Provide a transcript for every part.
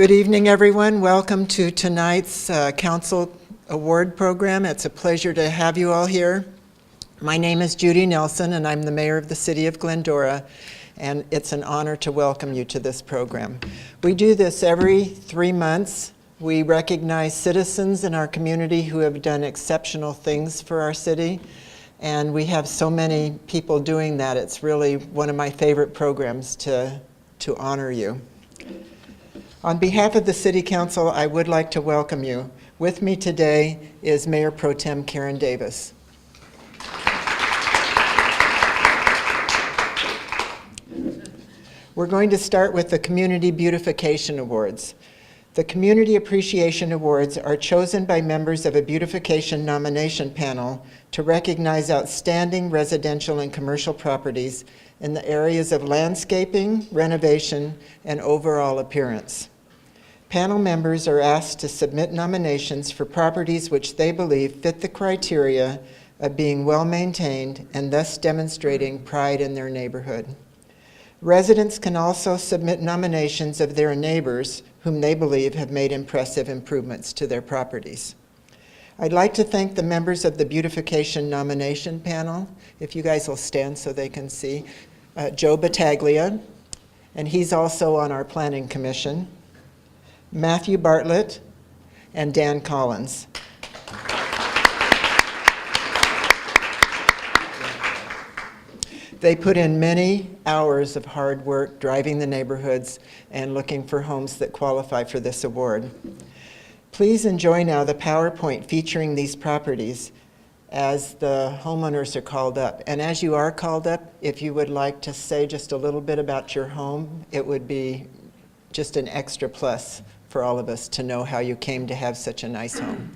Good evening, everyone. Welcome to tonight's Council Award Program. It's a pleasure to have you all here. My name is Judy Nelson, and I'm the mayor of the city of Glendora, and it's an honor to welcome you to this program. We do this every 3 months. We recognize citizens in our community who have done exceptional things for our city, and we have so many people doing that. It's really one of my favorite programs to honor you. On behalf of the City Council, I would like to welcome you. With me today is Mayor Pro Tem Karen Davis. We're going to start with the Community Beautification Awards. The Community Appreciation Awards are chosen by members of a beautification nomination panel to recognize outstanding residential and commercial properties in the areas of landscaping, renovation, and overall appearance. Panel members are asked to submit nominations for properties which they believe fit the criteria of being well-maintained and thus demonstrating pride in their neighborhood. Residents can also submit nominations of their neighbors whom they believe have made impressive improvements to their properties. I'd like to thank the members of the Beautification Nomination Panel. If you guys will stand so they can see. Joe Battaglia, and he's also on our Planning Commission. Matthew Bartlett, and Dan Collins. They put in many hours of hard work driving the neighborhoods and looking for homes that qualify for this award. Please enjoy now the PowerPoint featuring these properties as the homeowners are called up. And as you are called up, if you would like to say just a little bit about your home, it would be just an extra plus for all of us to know how you came to have such a nice home.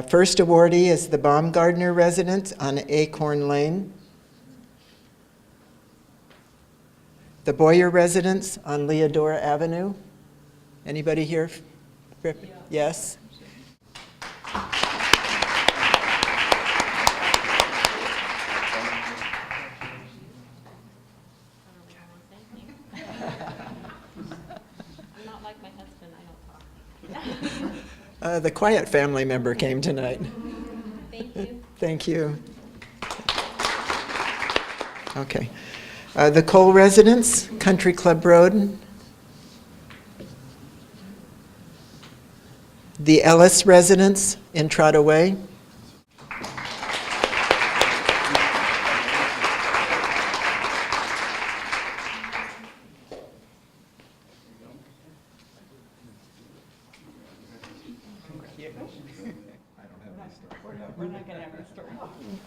First awardee is the Baumgardner residence on Acorn Lane. The Boyer residence on Leodora Avenue. Anybody here? Yeah. Yes? The quiet family member came tonight. Thank you. Thank you. Okay. The Cole residence, Country Club Road. The Ellis residence, Entrada Way.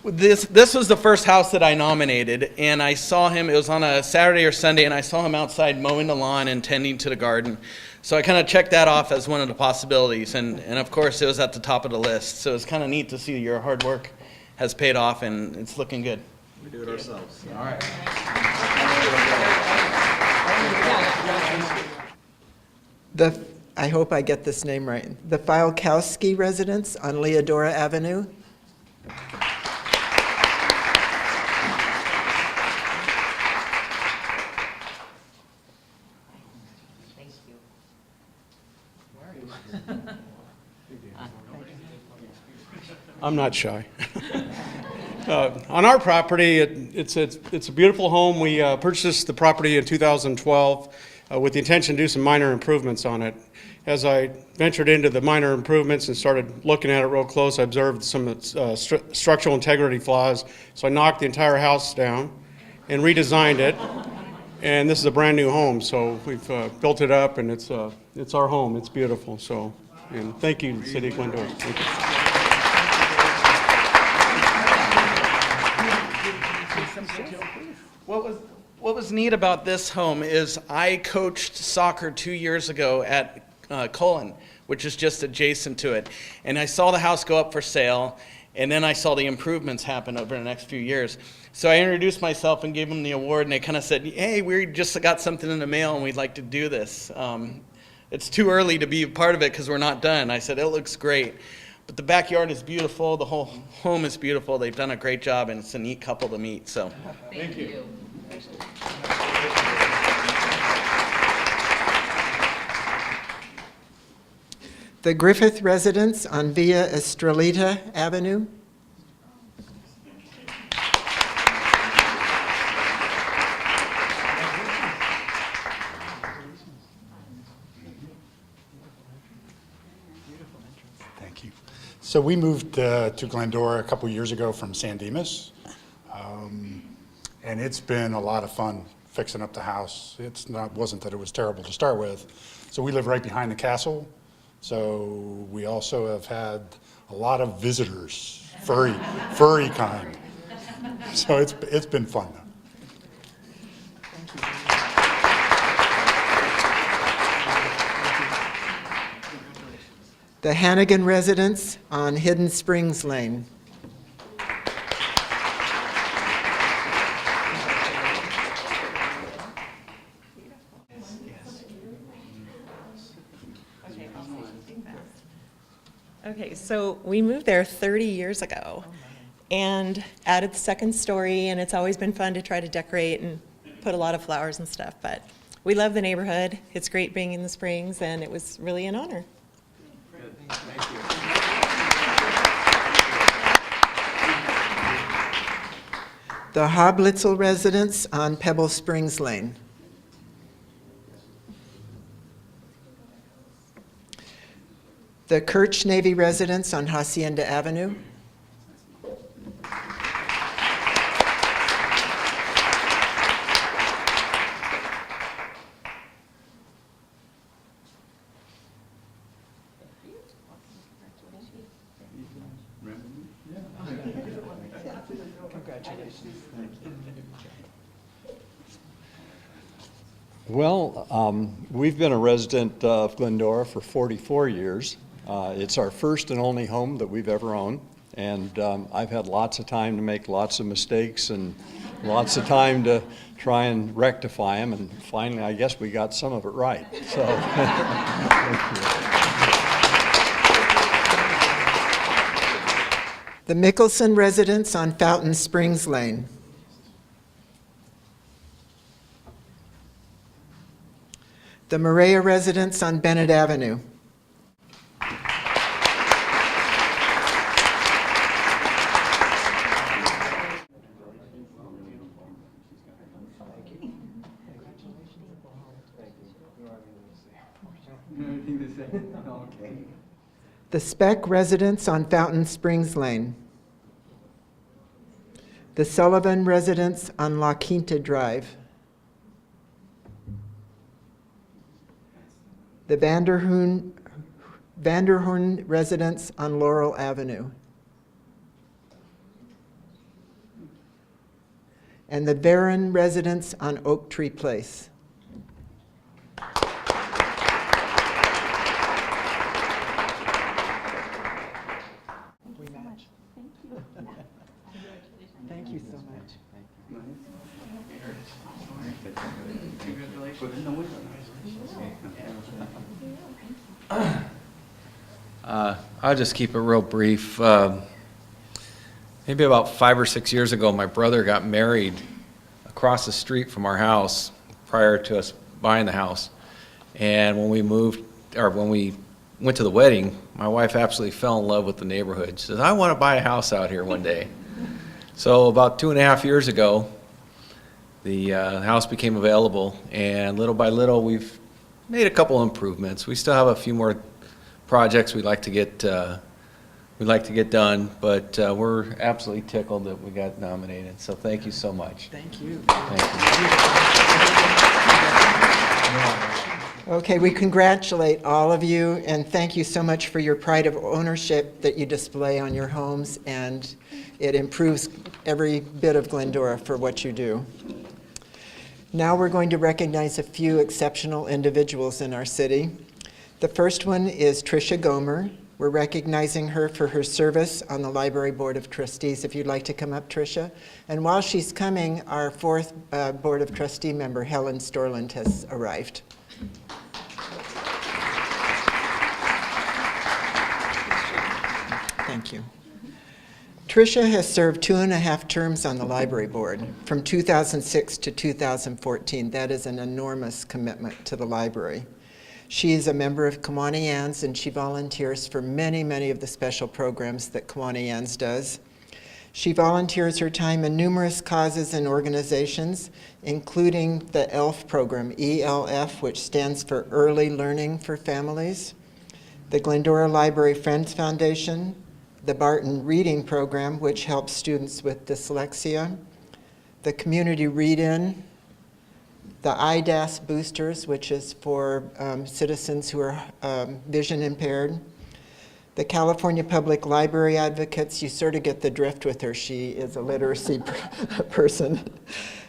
This was the first house that I nominated, and I saw him, it was on a Saturday or Sunday, and I saw him outside mowing the lawn and tending to the garden. So I kind of checked that off as one of the possibilities, and of course it was at the top of the list. So it's kind of neat to see your hard work has paid off, and it's looking good. We do it ourselves. All right. I hope I get this name right. The Filkowski residence on Leodora Avenue. I'm not shy. On our property, it's a beautiful home. We purchased the property in 2012 with the intention to do some minor improvements on it. As I ventured into the minor improvements and started looking at it real close, I observed some structural integrity flaws. So I knocked the entire house down and redesigned it. And this is a brand new home, so we've built it up, and it's our home. It's beautiful. So, and thank you, City of Glendora. Thank you. What was neat about this home is I coached soccer 2 years ago at Cullen, which is just adjacent to it. And I saw the house go up for sale, and then I saw the improvements happen over the next few years. So I introduced myself and gave them the award, and they kind of said, hey, we just got something in the mail, and we'd like to do this. It's too early to be a part of it because we're not done. I said, it looks great. But the backyard is beautiful. The whole home is beautiful. They've done a great job, and it's a neat couple to meet. So, Thank you. The Griffith residence on Via Estrelita Avenue. Thank you. So we moved to Glendora a couple years ago from San Dimas, and it's been a lot of fun fixing up the house. Wasn't that it was terrible to start with. So we live right behind the castle. So we also have had a lot of visitors, furry kind. So it's been fun though. The Hannigan residence on Hidden Springs Lane. Okay, so we moved there 30 years ago and added the second story, and it's always been fun to try to decorate and put a lot of flowers and stuff, but we love the neighborhood. It's great being in the Springs, and it was really an honor. The Hoblitzel residence on Pebble Springs Lane. The Kirch Navy residence on Hacienda Avenue. Well, we've been a resident of Glendora for 44 years. It's our first and only home that we've ever owned, and I've had lots of time to make lots of mistakes and lots of time to try and rectify them, and finally I guess we got some of it right. So, thank you. The Mickelson residence on Fountain Springs Lane. The Maria residence on Bennett Avenue. The Speck residence on Fountain Springs Lane. The Sullivan residence on La Quinta Drive. The Vanderhoorn residence on Laurel Avenue. And the Barron residence on Oak Tree Place. We match. Thank you so much. I'll just keep it real brief. Maybe about 5 or 6 years ago, my brother got married across the street from our house prior to us buying the house. And when we went to the wedding, my wife absolutely fell in love with the neighborhood. She says, I want to buy a house out here one day. So about 2.5 years ago, the house became available, and little by little, we've made a couple improvements. We still have a few more projects we'd like to get done, but we're absolutely tickled that we got nominated. So thank you so much. Thank you. Thank you. Okay, we congratulate all of you, and thank you so much for your pride of ownership that you display on your homes, and it improves every bit of Glendora for what you do. Now we're going to recognize a few exceptional individuals in our city. The first one is Tricia Gomer. We're recognizing her for her service on the Library Board of Trustees. If you'd like to come up, Tricia. And while she's coming, our fourth Board of Trustee member, Helen Storland, has arrived. Thank you. Tricia has served 2.5 terms on the library board from 2006 to 2014. That is an enormous commitment to the library. She is a member of Kiwanians, and she volunteers for many, many of the special programs that Kiwanians does. She volunteers her time in numerous causes and organizations, including the ELF program, ELF, which stands for Early Learning for Families, the Glendora Library Friends Foundation, the Barton Reading Program, which helps students with dyslexia, the Community Read-In, the IDAS Boosters, which is for citizens who are vision impaired, the California Public Library Advocates. You sort of get the drift with her. She is a literacy person.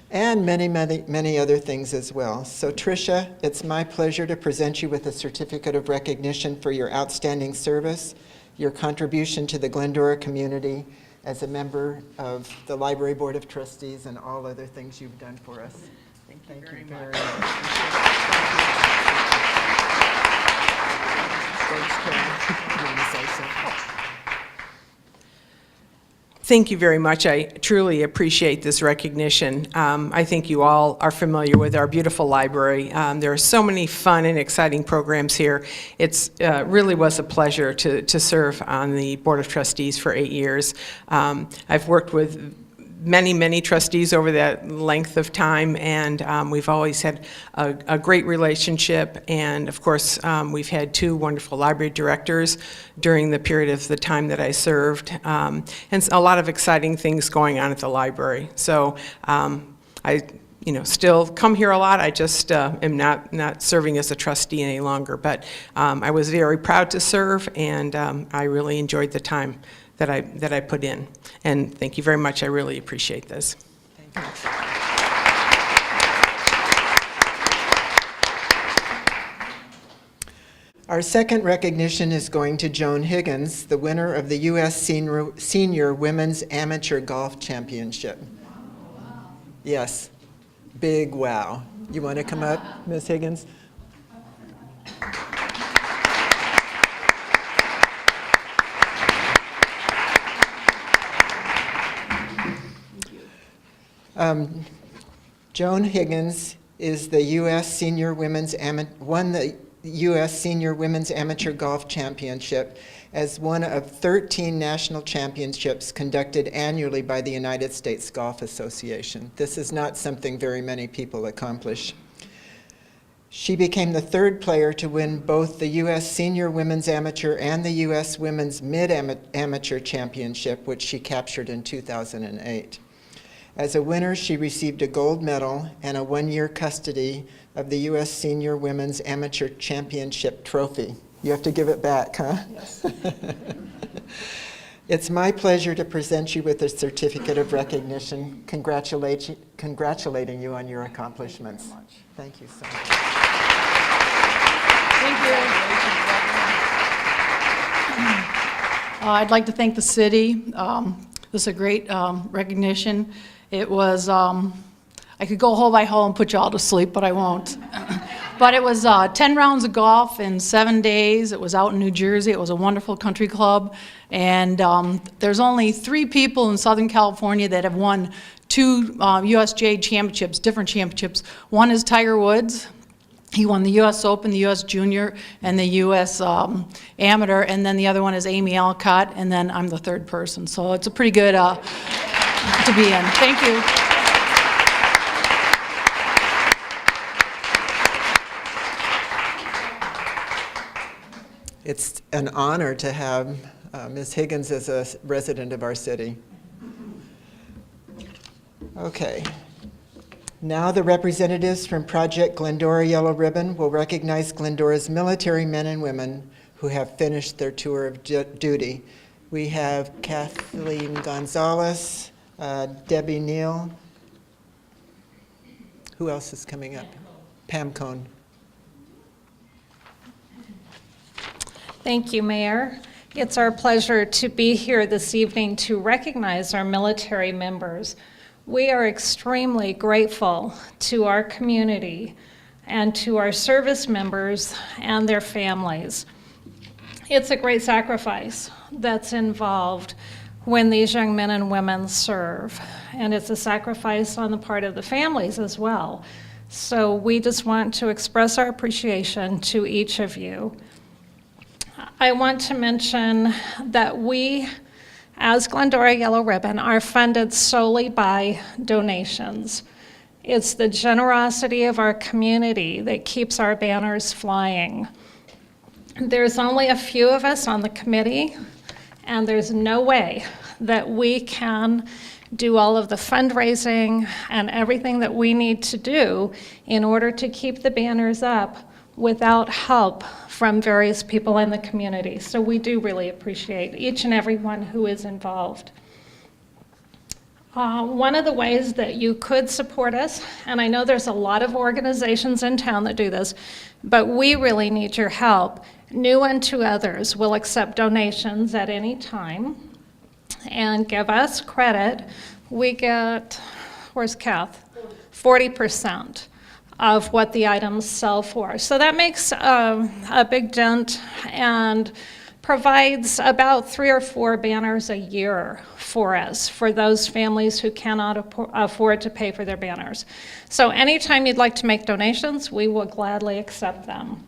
And many, many, many other things as well. So Tricia, it's my pleasure to present you with a certificate of recognition for your outstanding service, your contribution to the Glendora community as a member of the Library Board of Trustees, and all other things you've done for us. Thank you very much. Thanks, Karen. You want to say something? Thank you very much. I truly appreciate this recognition. I think you all are familiar with our beautiful library. There are so many fun and exciting programs here. It's really was a pleasure to serve on the Board of Trustees for 8 years. I've worked with many trustees over that length of time, and we've always had a great relationship. And of course, we've had 2 wonderful library directors during the period of the time that I served, and a lot of exciting things going on at the library. So I still come here a lot. I just am not serving as a trustee any longer, but I was very proud to serve, and I really enjoyed the time that I put in. And thank you very much. I really appreciate this. Thank you. Our second recognition is going to Joan Higgins, the winner of the U.S. Senior Women's Amateur Golf Championship. Yes, big wow. You want to come up, Ms. Higgins? Joan Higgins is the U.S. Senior Women's won the U.S. Senior Women's Amateur Golf Championship as one of 13 national championships conducted annually by the United States Golf Association. This is not something very many people accomplish. She became the 3rd player to win both the U.S. Senior Women's Amateur and the U.S. Women's Mid-Amateur Championship, which she captured in 2008. As a winner, she received a gold medal and a 1-year custody of the U.S. Senior Women's Amateur Championship trophy. You have to give it back, huh? Yes. It's my pleasure to present you with a certificate of recognition, congratulating you on your accomplishments. Thank you so much. Thank you. I'd like to thank the city. This is a great recognition. It was, I could go hole by hole and put you all to sleep, but I won't. But it was 10 rounds of golf in 7 days. It was out in New Jersey. It was a wonderful country club. And there's only 3 people in Southern California that have won 2 USGA championships, different championships. One is Tiger Woods. He won the U.S. Open, the U.S. Junior, and the U.S. Amateur. And then the other one is Amy Alcott. And then I'm the 3rd person. So it's a pretty good to be in. Thank you. It's an honor to have Ms. Higgins as a resident of our city. Okay. Now the representatives from Project Glendora Yellow Ribbon will recognize Glendora's military men and women who have finished their tour of duty. We have Kathleen Gonzalez, Debbie Neal. Who else is coming up? Pam Cohn. Thank you, Mayor. It's our pleasure to be here this evening to recognize our military members. We are extremely grateful to our community and to our service members and their families. It's a great sacrifice that's involved when these young men and women serve, and it's a sacrifice on the part of the families as well. So we just want to express our appreciation to each of you. I want to mention that we, as Glendora Yellow Ribbon, are funded solely by donations. It's the generosity of our community that keeps our banners flying. There's only a few of us on the committee, and there's no way that we can do all of the fundraising and everything that we need to do in order to keep the banners up without help from various people in the community. So we do really appreciate each and every one who is involved. One of the ways that you could support us, and I know there's a lot of organizations in town that do this, but we really need your help. New Unto Others will accept donations at any time and give us credit. We get, where's Kath? 40% of what the items sell for. So that makes a big dent and provides about 3 or 4 banners a year for us, for those families who cannot afford to pay for their banners. So anytime you'd like to make donations, we will gladly accept them.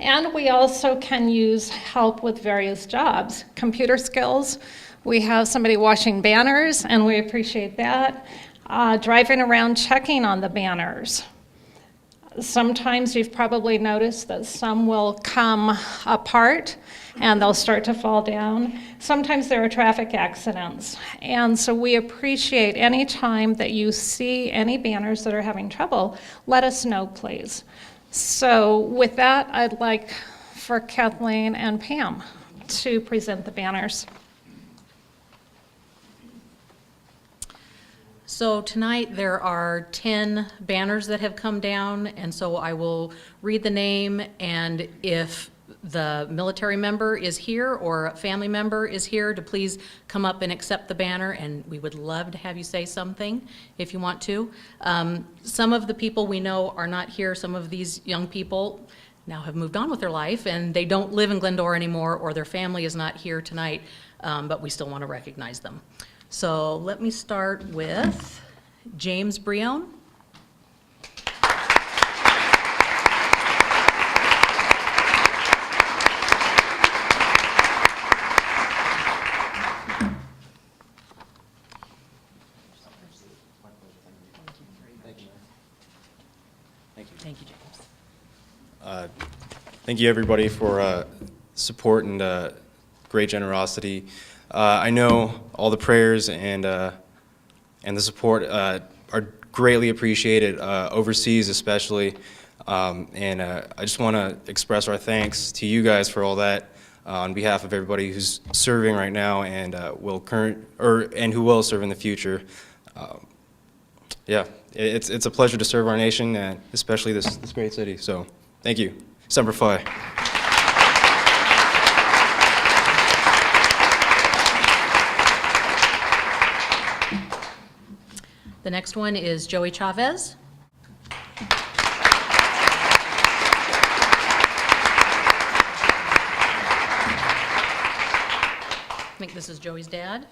And we also can use help with various jobs. Computer skills, we have somebody washing banners, and we appreciate that. Driving around checking on the banners. Sometimes you've probably noticed that some will come apart and they'll start to fall down. Sometimes there are traffic accidents. And so we appreciate any time that you see any banners that are having trouble, let us know, please. So with that, I'd like for Kathleen and Pam to present the banners. So tonight there are 10 banners that have come down, and so I will read the name, and if the military member is here or a family member is here, to please come up and accept the banner, and we would love to have you say something if you want to. Some of the people we know are not here. Some of these young people now have moved on with their life, and they don't live in Glendora anymore, or their family is not here tonight, but we still want to recognize them. So let me start with James Brion. Thank you, James. Thank you, everybody, for support and great generosity. I know all the prayers and the support are greatly appreciated, overseas especially. And I just want to express our thanks to you guys for all that on behalf of everybody who's serving right now and who will serve in the future. Yeah, it's a pleasure to serve our nation and especially this great city. So thank you. Semper Fi. The next one is Joey Chavez. I think this is Joey's dad.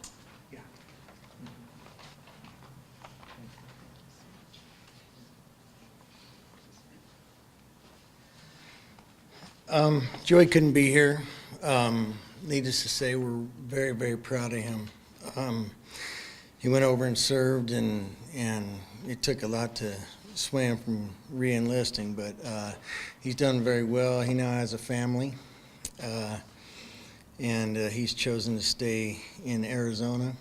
Joey couldn't be here. Needless to say, we're very, very proud of him. He went over and served, and it took a lot to sway him from re-enlisting, but he's done very well. He now has a family, and he's chosen to stay in Arizona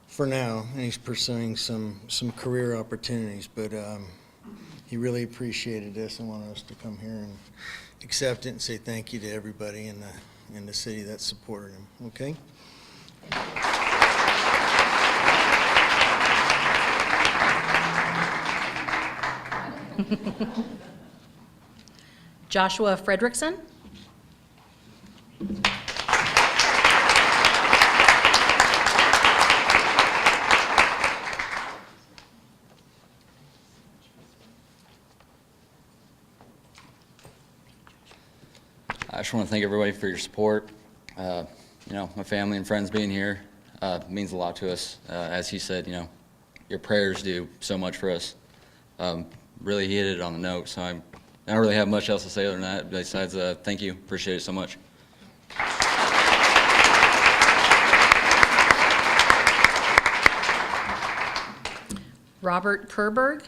for now, and he's pursuing some career opportunities, but he really appreciated this and wanted us to come here and accept it and say thank you to everybody in the city that supported him. Okay? Joshua Fredrickson. I just want to thank everybody for your support. My family and friends being here means a lot to us. As he said, your prayers do so much for us. really hit it on the note. So I don't really have much else to say other than that, besides thank you. Appreciate it so much. Robert Kerberg.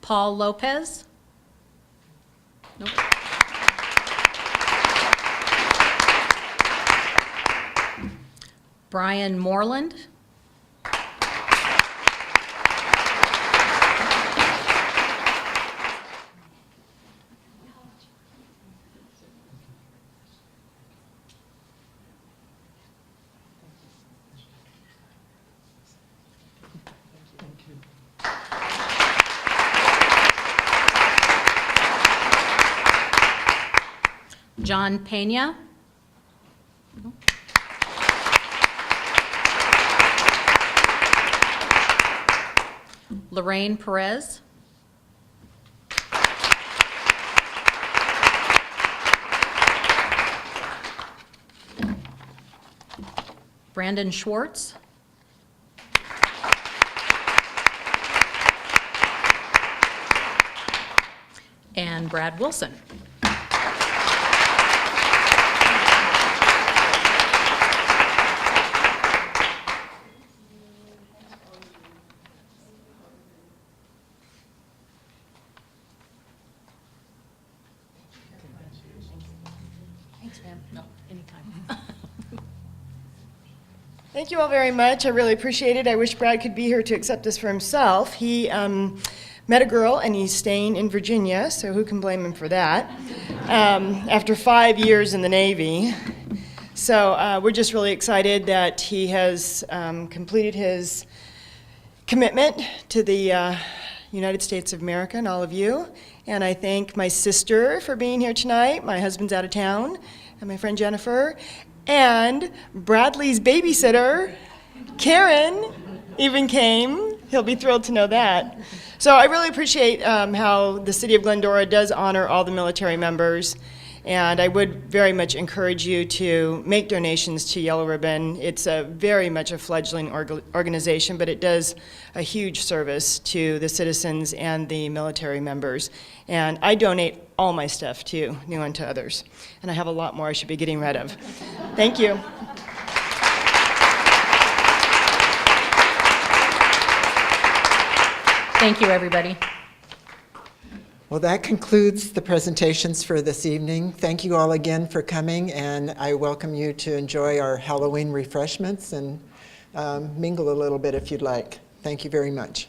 Paul Lopez. Nope. Brian Moreland. John Pena. Lorraine Perez. Brandon Schwartz. And Brad Wilson. Thank you all very much. I really appreciate it. I wish Brad could be here to accept this for himself. He met a girl and he's staying in Virginia, so who can blame him for that, after 5 years in the Navy. So we're just really excited that he has completed his commitment to the United States of America and all of you. And I thank my sister for being here tonight. My husband's out of town, and my friend Jennifer. And Bradley's babysitter, Karen, even came. He'll be thrilled to know that. So I really appreciate how the city of Glendora does honor all the military members. And I would very much encourage you to make donations to Yellow Ribbon. It's very much a fledgling organization, but it does a huge service to the citizens and the military members. And I donate all my stuff too, new and to others. And I have a lot more I should be getting rid of. Thank you. Thank you, everybody. Well, that concludes the presentations for this evening. Thank you all again for coming, and I welcome you to enjoy our Halloween refreshments and mingle a little bit if you'd like. Thank you very much.